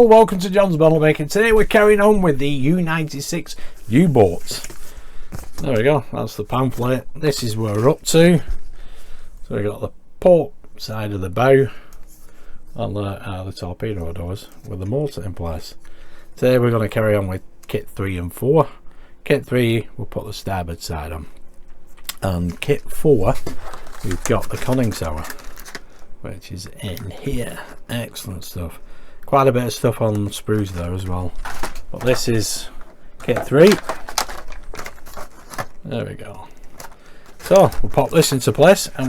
Hello, welcome to John's Bottle Making. Today we're carrying on with the U-96 U-boats. There we go, that's the pamphlet. This is where we're up to. So we got the port side of the bow and the torpedo doors with the motor in place. Today we're going to carry on with kit 3 and 4. Kit 3 we'll put the starboard side on, and kit 4 we've got the conning tower, which is in here. Excellent stuff. Quite a bit of stuff on sprues there as well, but this is kit 3. There we go. So we'll pop this into place and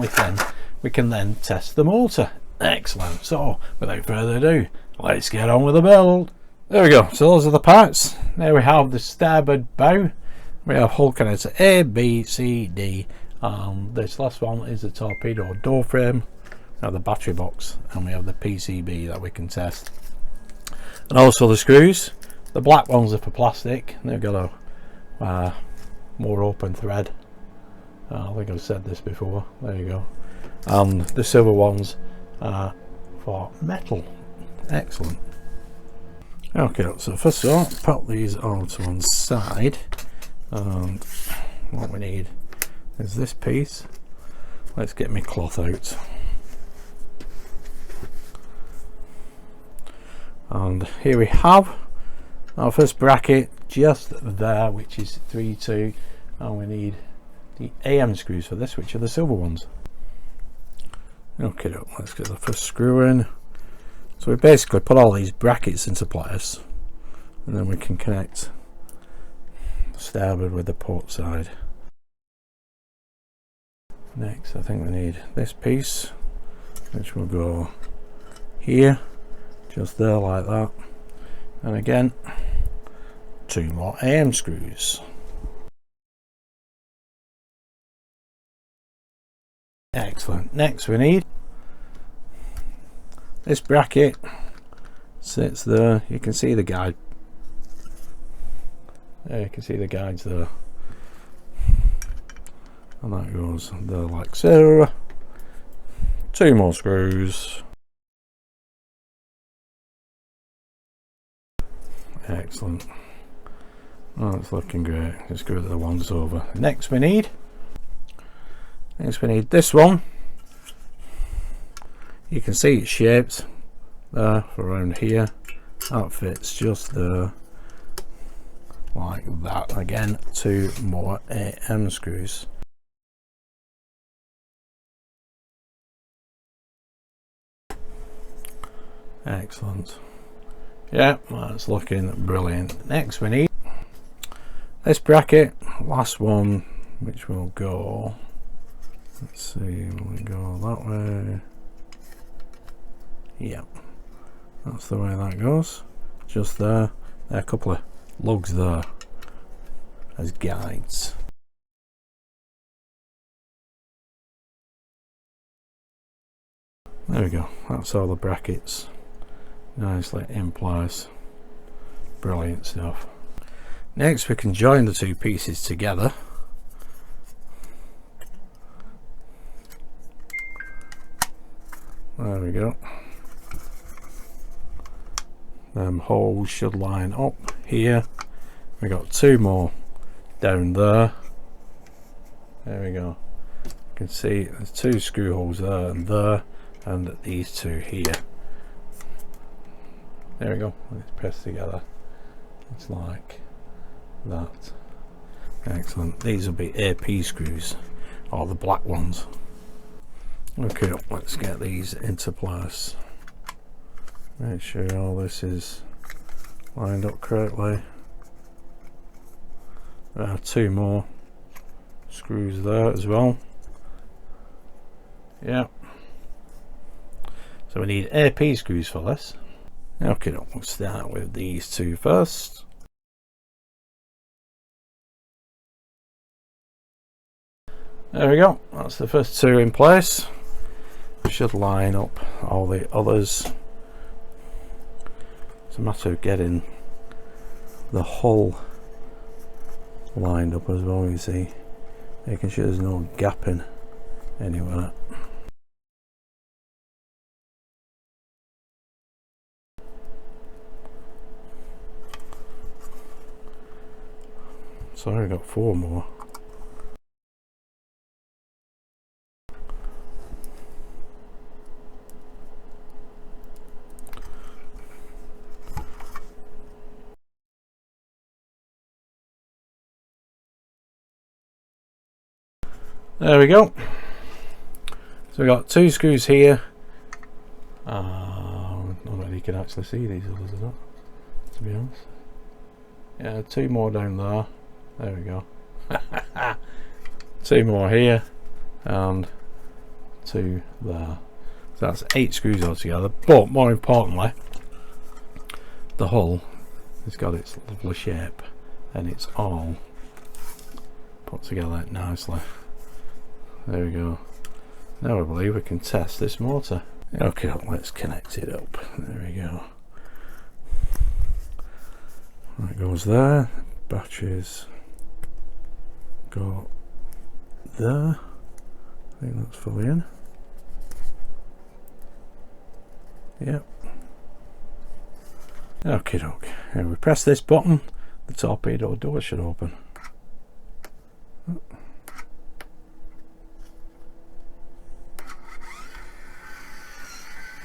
we can then test the motor. Excellent. So without further ado, let's get on with the build. There we go. So those are the parts. There we have the starboard bow. We have hull connector A, B, C, D, and this last one is the torpedo door frame. We have the battery box, and we have the PCB that we can test, and also the screws. The black ones are for plastic. They've got a more open thread. I think I've said this before. There you go. And the silver ones are for metal. Excellent. Okay, so first of all, put these all to one side, and what we need is this piece. Let's get my cloth out. And here we have our first bracket just there, which is 3-2, and we need the AM screws for this, which are the silver ones. Okay, let's get the first screw in. So we basically put all these brackets into place, and then we can connect the starboard with the port side. Next, I think we need this piece, which will go here, just there like that, and again 2 more AM screws. Excellent. Next we need this bracket. Sits there. You can see the guide. There, you can see the guides there, and that goes there like so. 2 more screws. Excellent. Oh, it's looking great. Let's go to the ones over. Next we need this one. You can see it's shaped there for around here. That fits just there like that. Again, 2 more AM screws. Excellent. Yeah, that's looking brilliant. Next we need this bracket, last one, which will go, let's see, will we go that way? Yep, that's the way that goes. Just there. There are a couple of lugs there as guides. There we go, that's all the brackets nicely in place. Brilliant stuff. Next we can join the 2 pieces together. There we go. Them holes should line up here. We got 2 more down there. There we go. You can see there's 2 screw holes there, and these 2 here. There we go. Let's press together. It's like that. Excellent. These will be AP screws, or the black ones. Okay, let's get these into place. Make sure all this is lined up correctly. There are 2 more screws there as well. Yeah. So we need AP screws for this. Okay, we'll start with these 2 first. There we go, that's the first 2 in place. Should line up all the others. It's a matter of getting the hull lined up as well, you see, making sure there's no gapping anywhere. sorry, I got 4 more. There we go. So we got 2 screws here. Not that you can actually see these others, or not, to be honest. Yeah, 2 more down there. There we go. 2 more here and 2 there. So that's 8 screws altogether. But more importantly, the hull has got its lovely shape and it's all put together nicely. There we go. Now I believe we can test this motor. Okay, let's connect it up. There we go. That goes there. Batteries go there. I think that's fully in. Yep. Okay, doke. If we press this button, the torpedo door should open.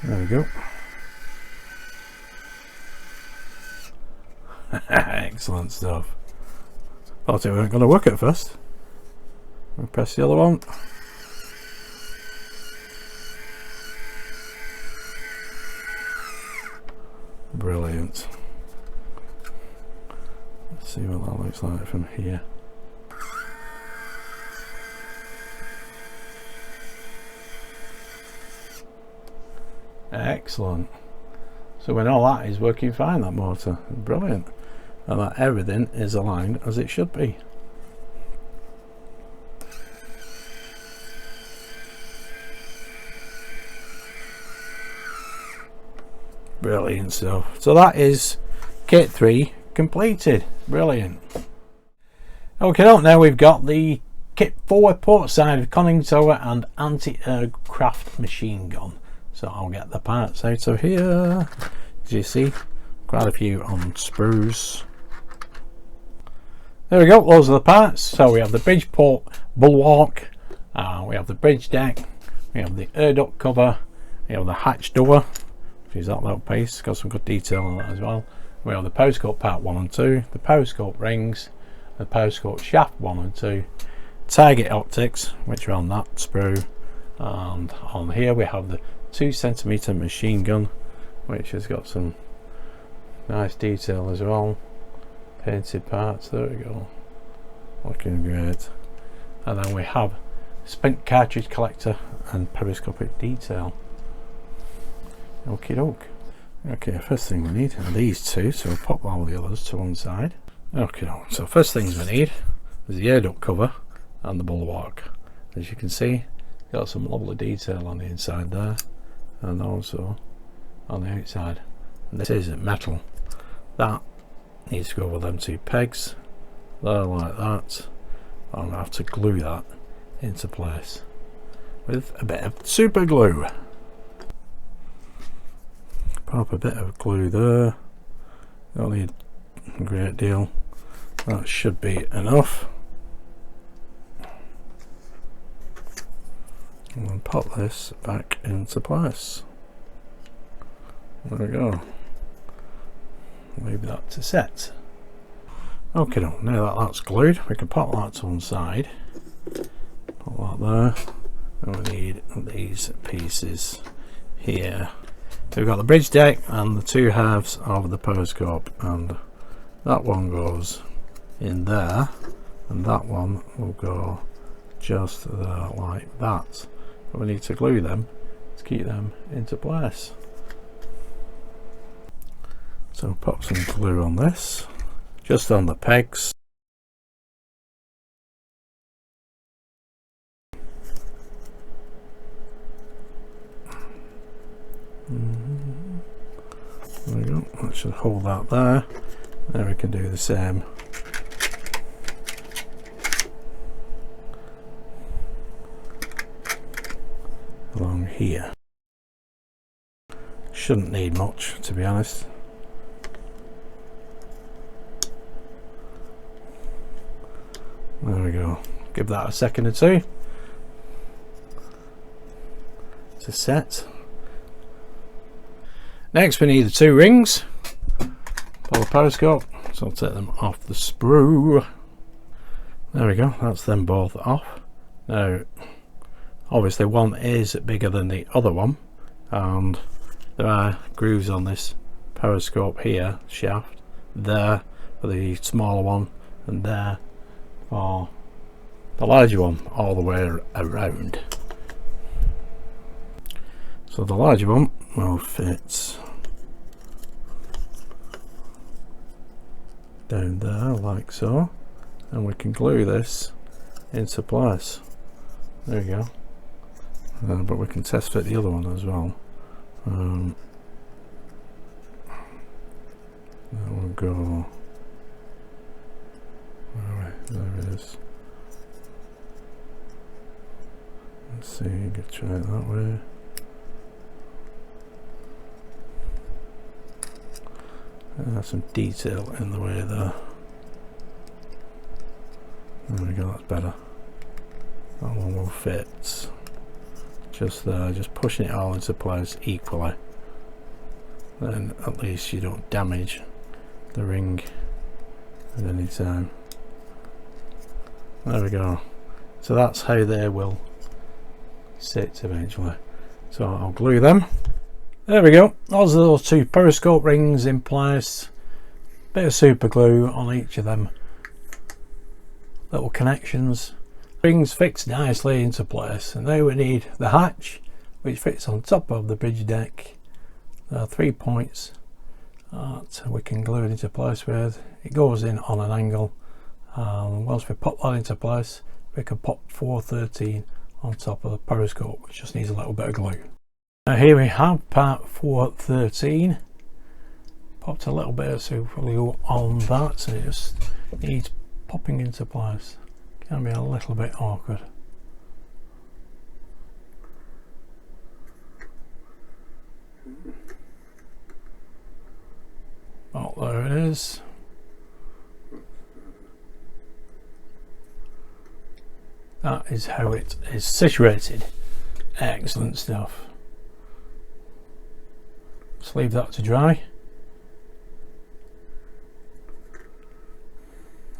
There we go. Excellent stuff. Thought it weren't going to work at first. We'll press the other one. Brilliant. Let's see what that looks like from here. Excellent. So when all that is working fine, that motor, brilliant, and that everything is aligned as it should be. Brilliant stuff. So that is kit 3 completed. Brilliant. Okay, now we've got the kit 4 port side conning tower and anti-aircraft machine gun. So I'll get the parts out of here. As you see, quite a few on sprues. There we go, those are the parts. So we have the Bridgeport bulwark, we have the bridge deck, we have the air duct cover, we have the hatch door, which is that little piece, got some good detail on that as well. We have the periscope part 1 and 2, the periscope rings, the periscope shaft 1 and 2, target optics, which are on that sprue, and on here we have the 2cm machine gun, which has got some nice detail as well. Painted parts, there we go, looking great. And then we have spent cartridge collector and periscopic detail. Okie doke. Okay, first thing we need are these 2, so we'll pop all the others to one side. Okay, so first things we need is the air duct cover and the bulwark. As you can see, got some lovely detail on the inside there and also on the outside. And this isn't metal. That needs to go over them 2 pegs there like that. I'm going to have to glue that into place with a bit of super glue. Pop a bit of glue there, don't need a great deal, that should be enough. And then pop this back into place. There we go. Leave that to set. Okay, now that that's glued, we can pop that to one side. Pop that there. And we need these pieces here. So we've got the bridge deck and the 2 halves of the periscope, and that one goes in there, and that one will go just there like that. But we need to glue them to keep them into place. So pop some glue on this, just on the pegs. There we go, that should hold that there. Then we can do the same along here. Shouldn't need much, to be honest. There we go. Give that a second or two to set. Next we need the two rings for the periscope, so I'll take them off the sprue. There we go, that's them both off. Now obviously one is bigger than the other one, and there are grooves on this periscope here, shaft, there for the smaller one and there for the larger one, all the way around. So the larger one will fit down there like so, and we can glue this into place. There we go. But we can test fit the other one as well. That will go. Alright, there it is. Let's see, get try it that way. There's some detail in the way there. There we go, that's better. That one will fit just there, just pushing it all into place equally. Then at least you don't damage the ring at any time. There we go. So that's how they will sit eventually. So I'll glue them. There we go. Those are those two periscope rings in place. Bit of super glue on each of them little connections. Rings fixed nicely into place, and now we need the hatch, which fits on top of the bridge deck. There are 3 points that we can glue it into place with. It goes in on an angle, and once we pop that into place, we can pop 413 on top of the periscope, which just needs a little bit of glue. Now here we have part 413. Popped a little bit of super glue on that, and it just needs popping into place. Can be a little bit awkward. Oh, there it is. That is how it is situated. Excellent stuff. Just leave that to dry.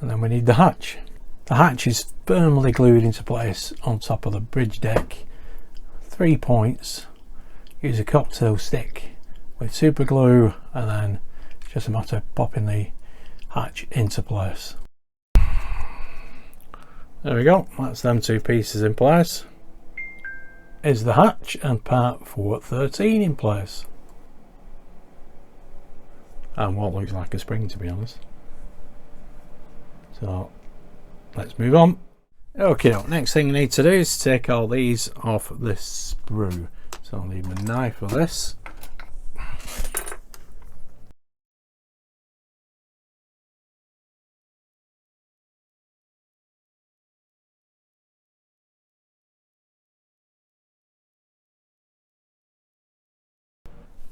And then we need the hatch. The hatch is firmly glued into place on top of the bridge deck. 3 points. Use a cocktail stick with super glue, and then it's just a matter of popping the hatch into place. There we go, that's them two pieces in place. Is the hatch and part 413 in place. And what looks like a spring, to be honest. So let's move on. Okay, next thing you need to do is take all these off this sprue. So I'll need my knife for this.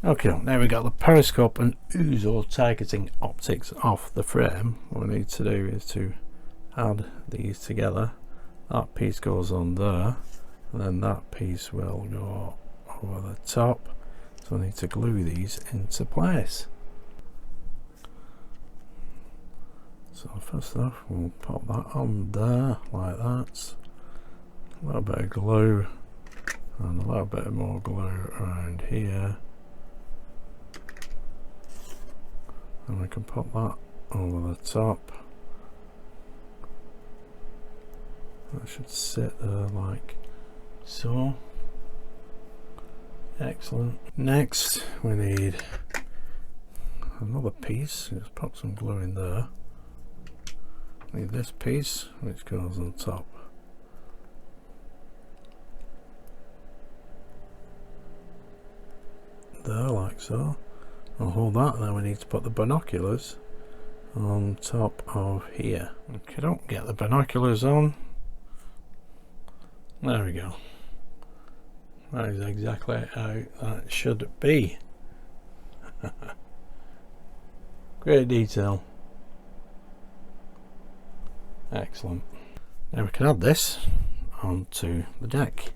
Okay, now we've got the periscope and ouzo targeting optics off the frame. What we need to do is to add these together. That piece goes on there, and then that piece will go over the top. So I need to glue these into place. So first off, we'll pop that on there like that. A little bit of glue and a little bit more glue around here. And we can pop that over the top. That should sit there like so. Excellent. Next we need another piece. Just pop some glue in there. Need this piece which goes on top. There like so. I'll hold that, and then we need to put the binoculars on top of here. Okay, don't get the binoculars on. There we go. That is exactly how that should be. Great detail. Excellent. Now we can add this onto the deck,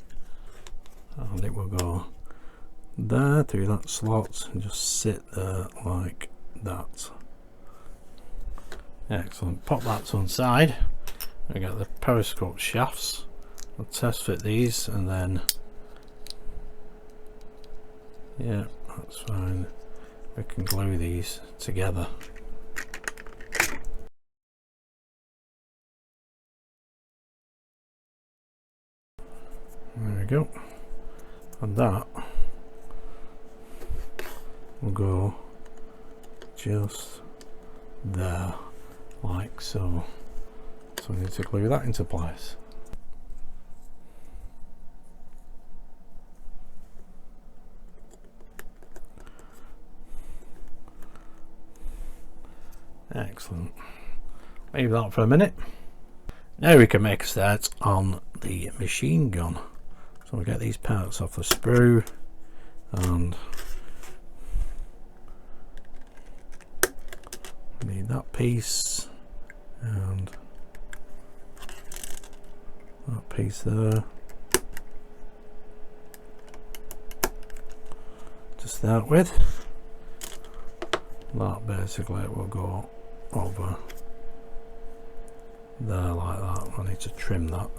and it will go there through that slot and just sit there like that. Excellent. Pop that to one side. We got the periscope shafts. We'll test fit these, and then yeah, that's fine. We can glue these together. There we go. And that will go just there, like so. So we need to glue that into place. Excellent. Leave that for a minute. Now we can make a start on the machine gun. So we get these parts off the sprue, and we need that piece and that piece there to start with. That basically will go over there like that. I need to trim that.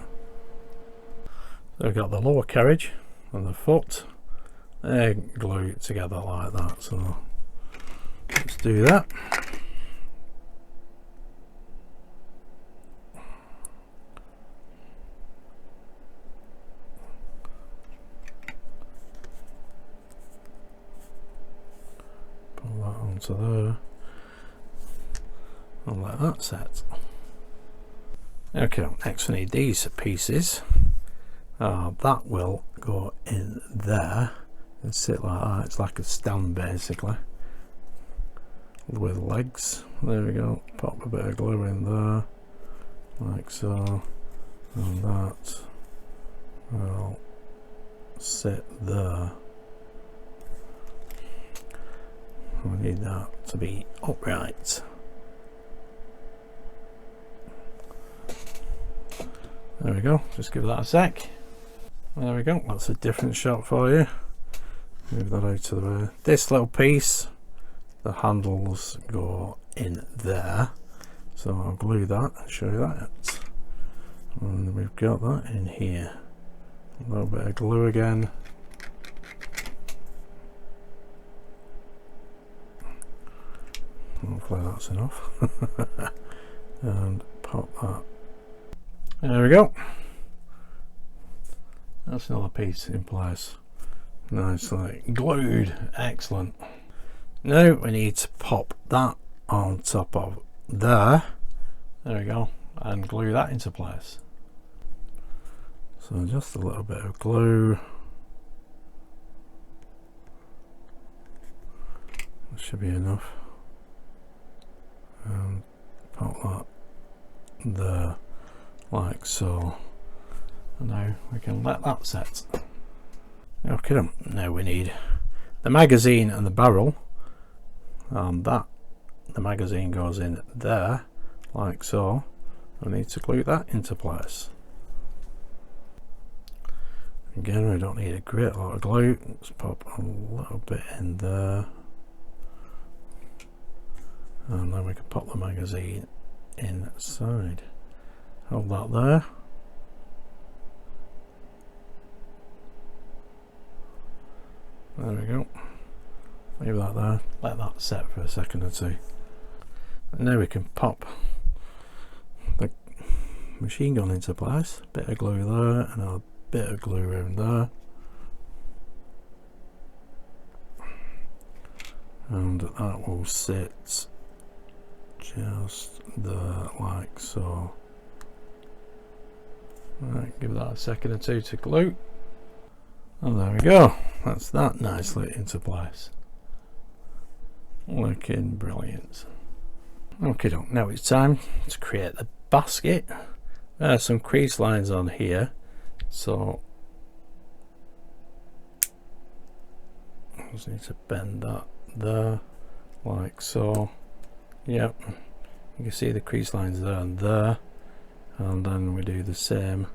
So we've got the lower carriage and the foot, they're glued together like that, so let's do that. Pull that onto there and let that set. Okay, next we need these pieces. That will go in there and sit like that. It's like a stand basically with legs. There we go. Pop a bit of glue in there like so, and that will sit there. We need that to be upright. There we go. Just give that a sec. There we go. That's a different shot for you. Move that out of the way. This little piece, the handles go in there, so I'll glue that and show you that. And we've got that in here. A little bit of glue again. Hopefully that's enough. And pop that. There we go. That's another piece in place. Nicely glued. Excellent. Now we need to pop that on top of there. There we go. And glue that into place. So just a little bit of glue. That should be enough. And pop that there like so. And now we can let that set. Okay, now we need the magazine and the barrel, and that the magazine goes in there like so. I need to glue that into place. Again, we don't need a great lot of glue. Let's pop a little bit in there, and then we can pop the magazine inside. Hold that there. There we go. Leave that there. Let that set for a second or two. And now we can pop the machine gun into place. Bit of glue there and a bit of glue around there. And that will sit just there like so. Right, give that a second or two to glue. And there we go. That's that nicely into place. Looking brilliant. Okay, now it's time to create the basket. There are some crease lines on here, so I just need to bend that there like so. Yep, you can see the crease lines there and there, and then we do the same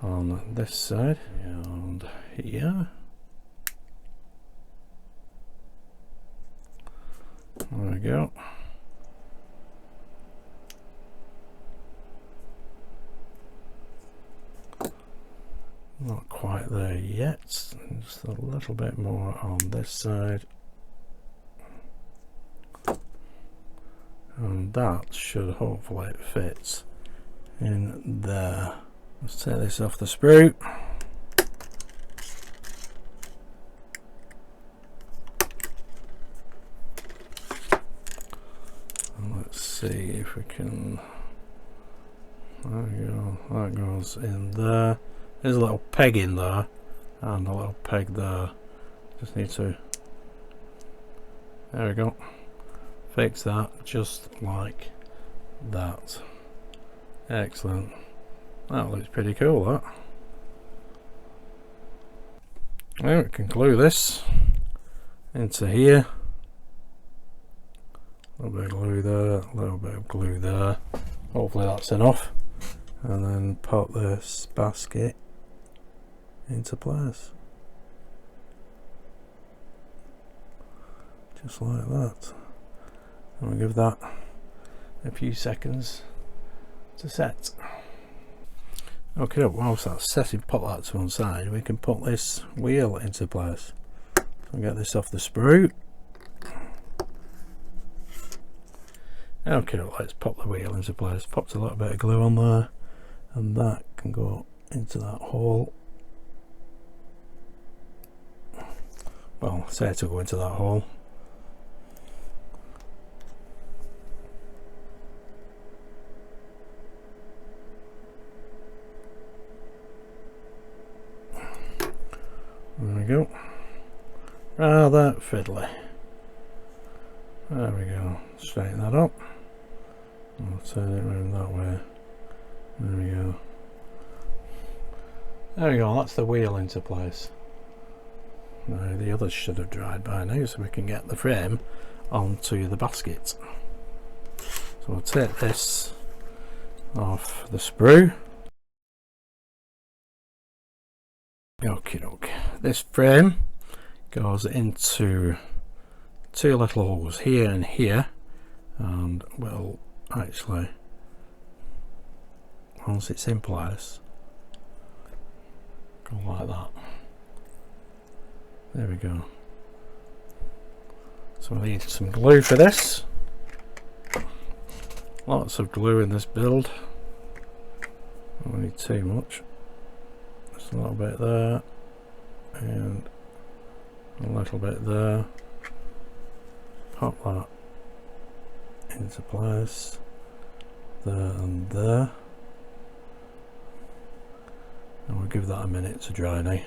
on this side and here. There we go. Not quite there yet, just a little bit more on this side, and that should hopefully fit in there. Let's take this off the sprue. And let's see if we can, there we go, that goes in there. There's a little peg in there and a little peg there. Just need to, there we go, fix that just like that. Excellent. That looks pretty cool, that. Now we can glue this into here. A little bit of glue there, a little bit of glue there. Hopefully that's enough. And then pop this basket into place. Just like that. And we'll give that a few seconds to set. Okay, whilst that's setting, pop that to one side, we can put this wheel into place. So I'll get this off the sprue. Okay, let's pop the wheel into place. Popped a little bit of glue on there, and that can go into that hole. Well, say to go into that hole. There we go. Rather fiddly. There we go. Straighten that up. I'll turn it around that way. There we go. There we go. That's the wheel into place. Now the others should have dried by now, so we can get the frame onto the basket. So we'll take this off the sprue. Okie doke. This frame goes into two little holes here and here, and we'll actually, once it's in place, go like that. There we go. So we need some glue for this. Lots of glue in this build. Don't need too much. Just a little bit there, and a little bit there. Pop that into place, there and there, and we'll give that a minute to dry now.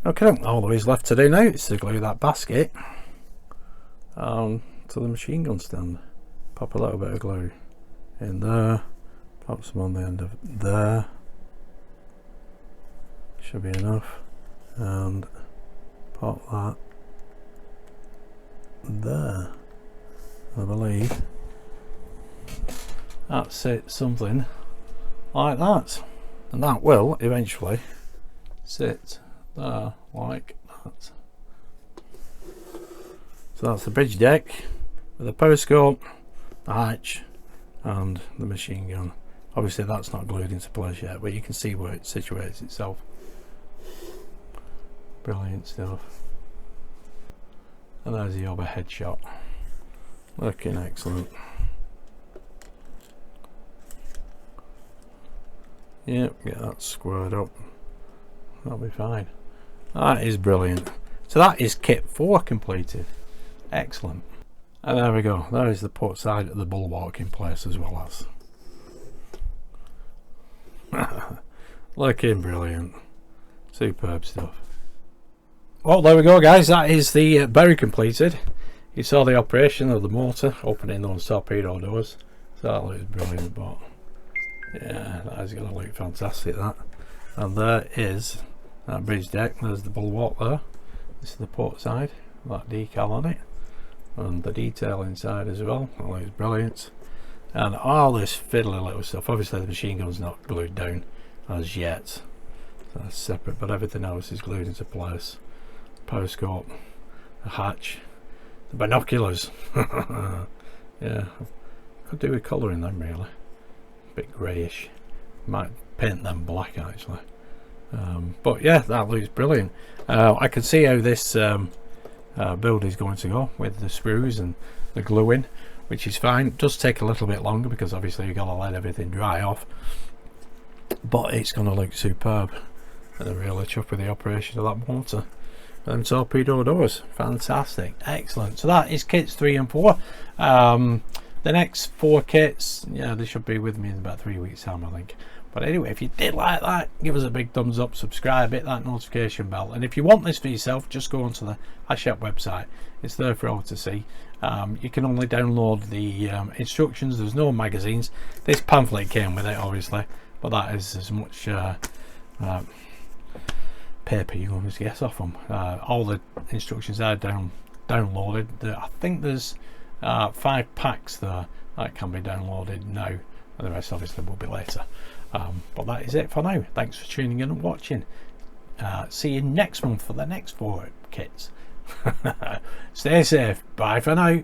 Okay, all there is left to do now is to glue that basket to the machine gun stand. Pop a little bit of glue in there, pop some on the end of there, should be enough, and pop that there. I believe that's it, something like that, and that will eventually sit there like that. So that's the bridge deck with the periscope, the hatch and the machine gun. Obviously that's not glued into place yet, but you can see where it situates itself. Brilliant stuff. And there's the overhead shot, looking excellent. Yep, get that squared up, that'll be fine. That is brilliant. So that is kit 4 completed. Excellent. And there we go, there is the port side of the bulwark in place as well as. Looking brilliant. Superb stuff. Well, there we go guys, that is the berry completed. You saw the operation of the motor opening those torpedo doors, so that looks brilliant, but yeah, that is going to look fantastic, that. And there is that bridge deck, there's the bulwark there, this is the port side, that decal on it, and the detail inside as well, that looks brilliant. and all this fiddly little stuff. Obviously the machine gun's not glued down as yet, so that's separate, but everything else is glued into place. Periscope, the hatch, the binoculars. Yeah, could do with colouring them really, a bit greyish. Might paint them black actually. But yeah, that looks brilliant. I can see how this build is going to go with the screws and the gluing, which is fine. It does take a little bit longer because obviously you've got to let everything dry off, but it's going to look superb. And I'm really chuffed with the operation of that motor. And torpedo doors, fantastic, excellent. So that is kits 3 and 4. The next 4 kits, yeah, they should be with me in about 3 weeks time, I think. But anyway, if you did like that, give us a big thumbs up, subscribe, hit that notification bell, and if you want this for yourself, just go onto the Hachette website. It's there for all to see. You can only download the instructions. There's no magazines. This pamphlet came with it obviously, but that is as much paper you can just get off them. All the instructions are downloaded. I think there's 5 packs there that can be downloaded now, and the rest obviously will be later. But that is it for now. Thanks for tuning in and watching. See you next month for the next 4 kits. Stay safe. Bye for now.